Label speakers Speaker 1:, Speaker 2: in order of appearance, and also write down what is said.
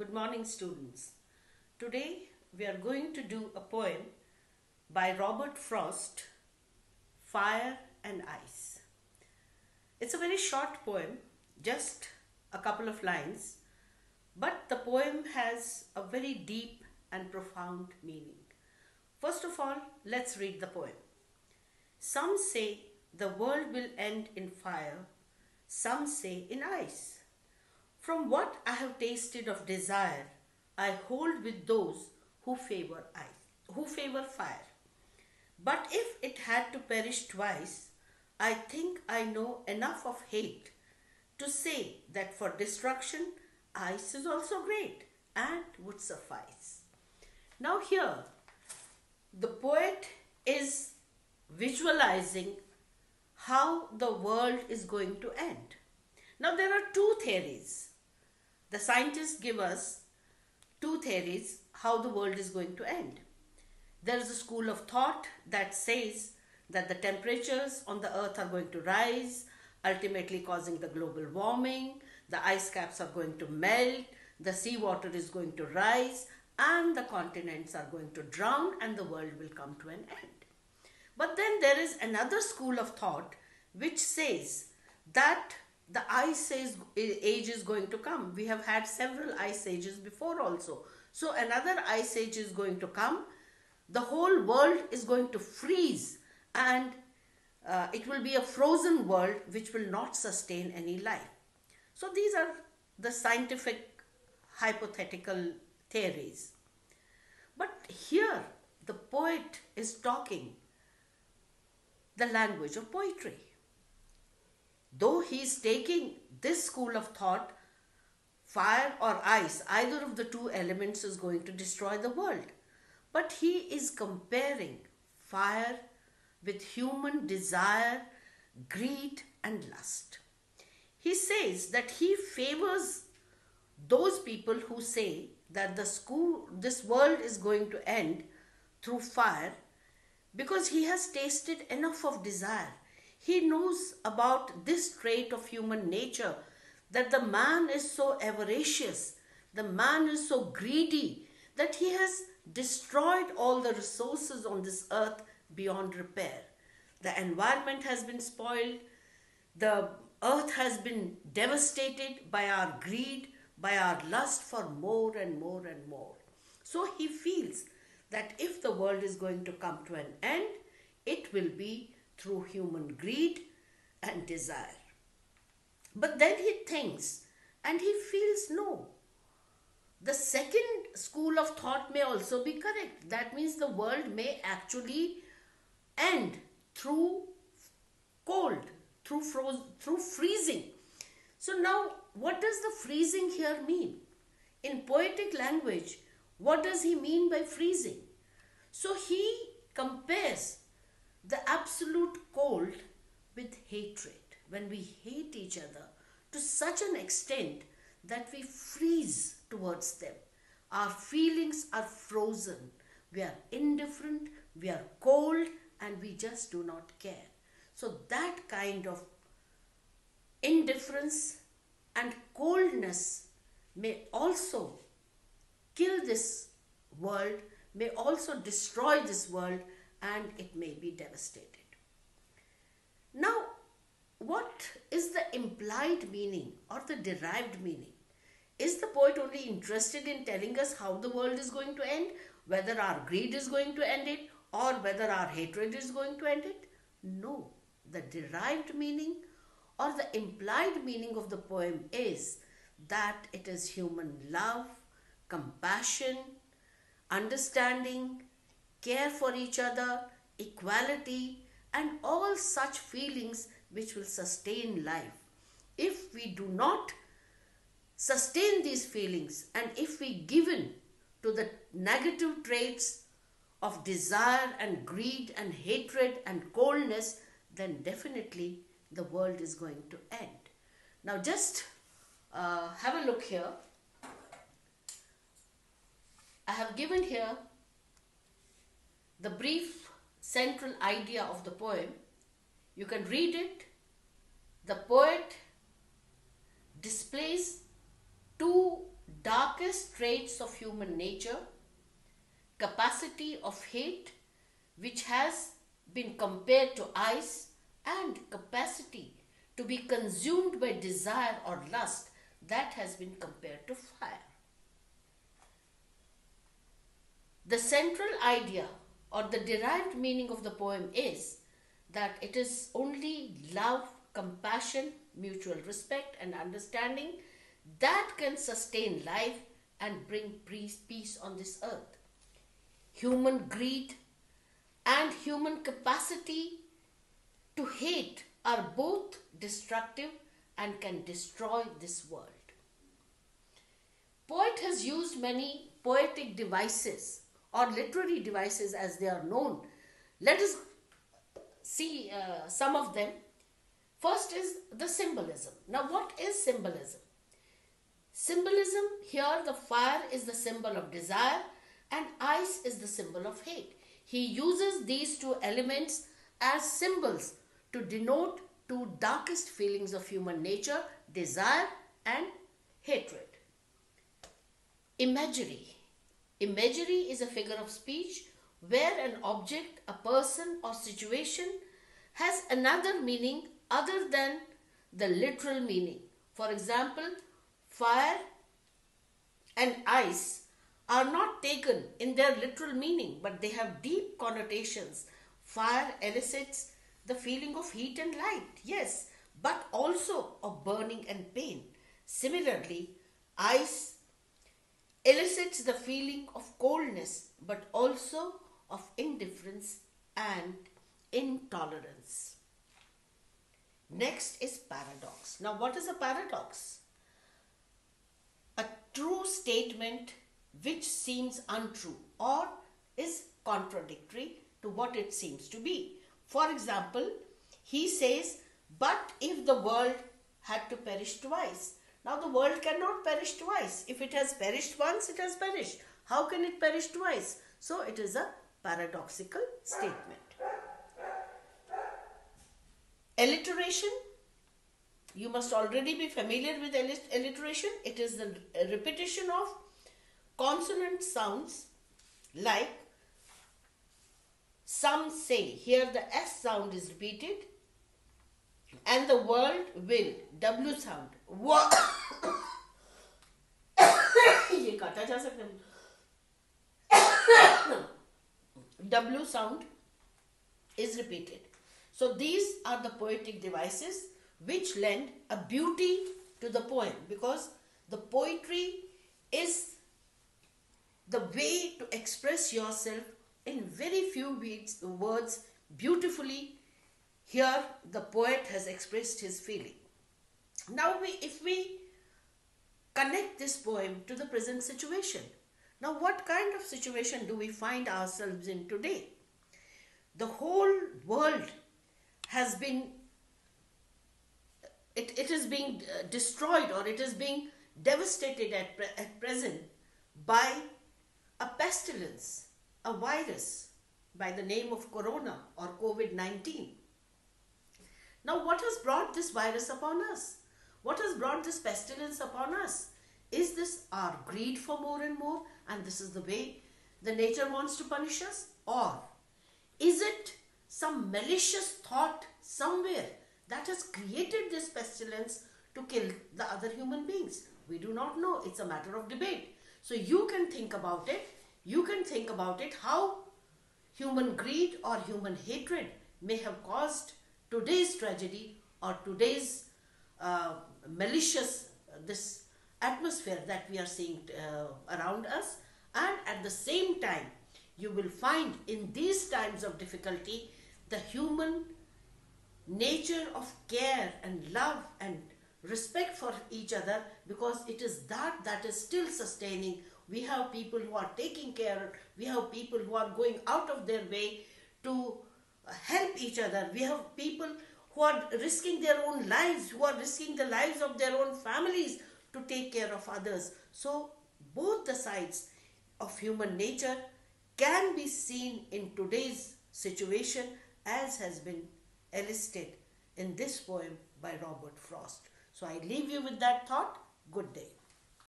Speaker 1: Good morning, students. Today we are going to do a poem by Robert Frost, Fire and Ice. It's a very short poem, just a couple of lines, but the poem has a very deep and profound meaning. First of all, let's read the poem. Some say the world will end in fire, some say in ice. From what I have tasted of desire, I hold with those who favor fire. But if it had to perish twice, I think I know enough of hate to say that for destruction, ice is also great and would suffice. Now here, the poet is visualizing how the world is going to end. Now there are two theories. The scientists give us two theories how the world is going to end. There is a school of thought that says that the temperatures on the earth are going to rise, ultimately causing the global warming, the ice caps are going to melt, the seawater is going to rise, and the continents are going to drown and the world will come to an end. But then there is another school of thought which says that the ice age is going to come. We have had several ice ages before also. So another ice age is going to come. The whole world is going to freeze and it will be a frozen world which will not sustain any life. So these are the scientific hypothetical theories. But here the poet is talking the language of poetry. Though he is taking this school of thought, fire or ice, either of the two elements is going to destroy the world. But he is comparing fire with human desire, greed and lust. He says that he favors those people who say that this world is going to end through fire because he has tasted enough of desire. He knows about this trait of human nature, that the man is so avaricious, the man is so greedy, that he has destroyed all the resources on this earth beyond repair. The environment has been spoiled, the earth has been devastated by our greed, by our lust for more and more and more. So he feels that if the world is going to come to an end, it will be through human greed and desire. But then he thinks and he feels no. The second school of thought may also be correct. That means the world may actually end through cold, through freezing. So now what does the freezing here mean? In poetic language, what does he mean by freezing? So he compares the absolute cold with hatred. When we hate each other to such an extent that we freeze towards them. Our feelings are frozen. We are indifferent, we are cold, and we just do not care. So that kind of indifference and coldness may also kill this world, may also destroy this world, and it may be devastated. Now, what is the implied meaning or the derived meaning? Is the poet only interested in telling us how the world is going to end, whether our greed is going to end it or whether our hatred is going to end it? No. The derived meaning or the implied meaning of the poem is that it is human love, compassion, understanding, care for each other, equality, and all such feelings which will sustain life. If we do not sustain these feelings and if we give in to the negative traits of desire and greed and hatred and coldness, then definitely the world is going to end. Now just have a look here. I have given here the brief central idea of the poem. You can read it. The poet displays two darkest traits of human nature, capacity of hate, which has been compared to ice, and capacity to be consumed by desire or lust, that has been compared to fire. The central idea or the derived meaning of the poem is that it is only love, compassion, mutual respect and understanding that can sustain life and bring peace on this earth. Human greed and human capacity to hate are both destructive and can destroy this world. Poet has used many poetic devices or literary devices as they are known. Let us see some of them. First is the symbolism. Now, what is symbolism? Symbolism, here the fire is the symbol of desire and ice is the symbol of hate. He uses these two elements as symbols to denote two darkest feelings of human nature, desire and hatred. Imagery. Imagery is a figure of speech where an object, a person or situation has another meaning other than the literal meaning. For example, fire and ice are not taken in their literal meaning, but they have deep connotations. Fire elicits the feeling of heat and light, yes, but also of burning and pain. Similarly, ice elicits the feeling of coldness, but also of indifference and intolerance. Next is paradox. Now, what is a paradox? A true statement which seems untrue or is contradictory to what it seems to be. For example, he says, but if the world had to perish twice. Now, the world cannot perish twice. If it has perished once, it has perished. How can it perish twice? So, it is a paradoxical statement. Alliteration. You must already be familiar with alliteration. It is the repetition of consonant sounds like some say. Here the S sound is repeated and the word will, W sound. ये काटा जा सकता है. W sound is repeated. So these are the poetic devices which lend a beauty to the poem, because the poetry is the way to express yourself in very few words beautifully. Here the poet has expressed his feeling. Now if we connect this poem to the present situation, now what kind of situation do we find ourselves in today? The whole world has been, it is being destroyed, or it is being devastated at present by a pestilence, a virus by the name of corona or COVID-19. Now, what has brought this virus upon us? What has brought this pestilence upon us? Is this our greed for more and more, and this is the way the nature wants to punish us? Or is it some malicious thought somewhere that has created this pestilence to kill the other human beings? We do not know. It's a matter of debate. So you can think about it. You can think about it how human greed or human hatred may have caused today's tragedy or today's malicious this atmosphere that we are seeing around us. And at the same time, you will find in these times of difficulty the human nature of care and love and respect for each other, because it is that is still sustaining. We have people who are taking care, we have people who are going out of their way to help each other. We have people who are risking their own lives, who are risking the lives of their own families to take care of others. So both the sides of human nature can be seen in today's situation, as has been elicited in this poem by Robert Frost. So I leave you with that thought. Good day.